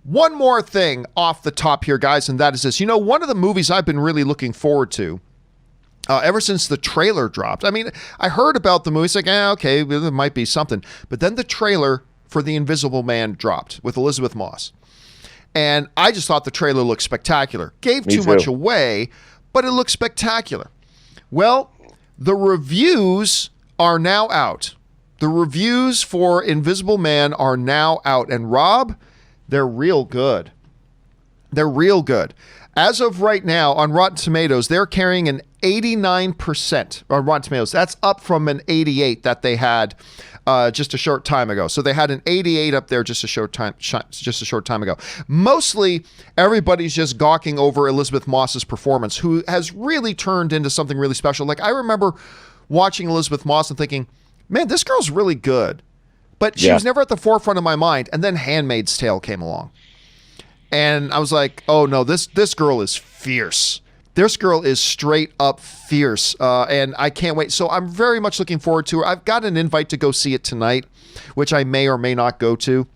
One more thing off the top here, guys, and that is this. One of the movies I've been really looking forward to ever since the trailer dropped. I mean, I heard about the movie. It's like, okay, well, there might be something. But then the trailer for The Invisible Man dropped with Elizabeth Moss. And I just thought the trailer looked spectacular. Gave too much away, but it looked spectacular. Well, the reviews are now out. The reviews for Invisible Man are now out. And Rob, they're real good. They're real good. As of right now, on Rotten Tomatoes, they're carrying an 89% on Rotten Tomatoes. That's up from an 88 that they had just a short time ago. So they had an 88 up there just a short time ago. Mostly, everybody's just gawking over Elizabeth Moss's performance, who has really turned into something really special. Like, I remember watching Elizabeth Moss and thinking, man, this girl's really good. But she was never at the forefront of my mind. And then Handmaid's Tale came along. And I was like, oh no, this girl is fierce. This girl is straight up fierce. And I can't wait. So I'm very much looking forward to her. I've got an invite to go see it tonight, which I may or may not go to.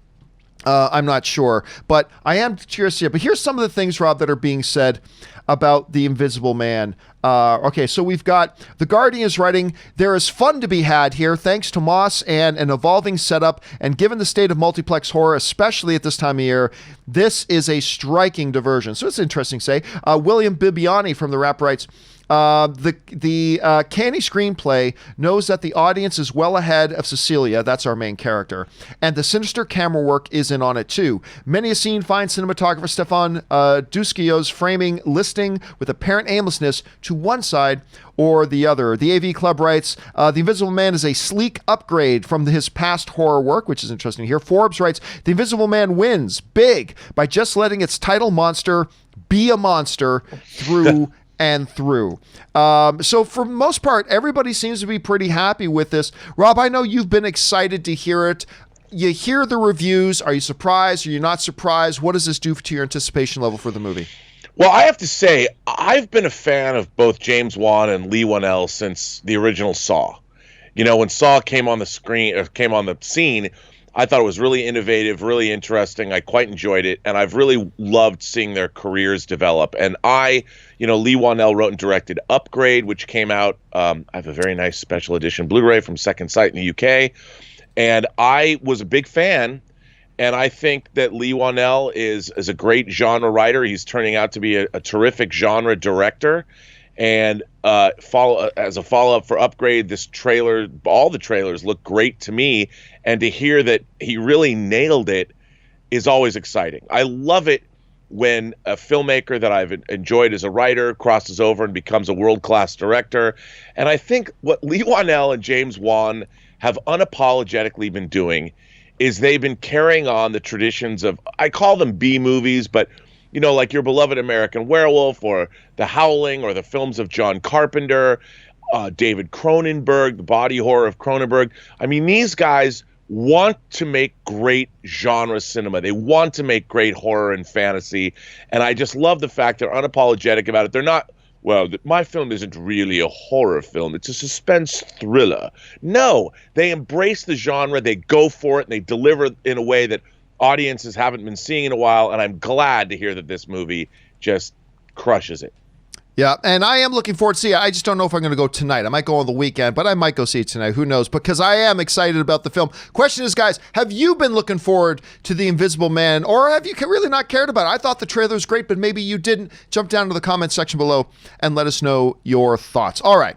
I'm not sure. But I am curious to hear. But here's some of the things, Rob, that are being said about The Invisible Man. Okay, so we've got The Guardian is writing, there is fun to be had here thanks to Moss and an evolving setup, and given the state of multiplex horror, especially at this time of year, this is a striking diversion. So it's interesting to say. William Bibbiani from The Wrap writes, the canny screenplay knows that the audience is well ahead of Cecilia, that's our main character, and the sinister camera work is in on it too. Many a scene finds cinematographer Stefan Duskio's framing listing with apparent aimlessness to one side or the other. The AV Club writes, The Invisible Man is a sleek upgrade from his past horror work, which is interesting to hear. Forbes writes, The Invisible Man wins big by just letting its title monster be a monster through and through. So for the most part, everybody seems to be pretty happy with this. Rob, I know you've been excited to hear it. You hear the reviews. Are you surprised? Are you not surprised? What does this do to your anticipation level for the movie? Well, I have to say, I've been a fan of both James Wan and Lee Whannell since the original Saw. When Saw came on the screen, or came on the scene, I thought it was really innovative, really interesting. I quite enjoyed it, and I've really loved seeing their careers develop. And Lee Whannell wrote and directed Upgrade, which came out. I have a very nice special edition Blu-ray from Second Sight in the UK, and I was a big fan. And I think that Lee Whannell is a great genre writer. He's turning out to be a terrific genre director. And as a follow-up for Upgrade, this trailer, all the trailers look great to me. And to hear that he really nailed it is always exciting. I love it when a filmmaker that I've enjoyed as a writer crosses over and becomes a world-class director. And I think what Lee Whannell and James Wan have unapologetically been doing is they've been carrying on the traditions of, I call them B movies, but like your beloved American Werewolf or The Howling or the films of John Carpenter, David Cronenberg, the body horror of Cronenberg. I mean, these guys want to make great genre cinema. They want to make great horror and fantasy. And I just love the fact they're unapologetic about it. They're not, well, my film isn't really a horror film. It's a suspense thriller. No, they embrace the genre. They go for it, and they deliver in a way that audiences haven't been seeing in a while, and I'm glad to hear that this movie just crushes it. Yeah, and I am looking forward to see it. I just don't know if I'm going to go tonight. I might go on the weekend, but I might go see it tonight. Who knows? Because I am excited about the film. Question is, guys, have you been looking forward to The Invisible Man, or have you really not cared about it? I thought the trailer was great, but maybe you didn't. Jump down to the comments section below and let us know your thoughts. All right.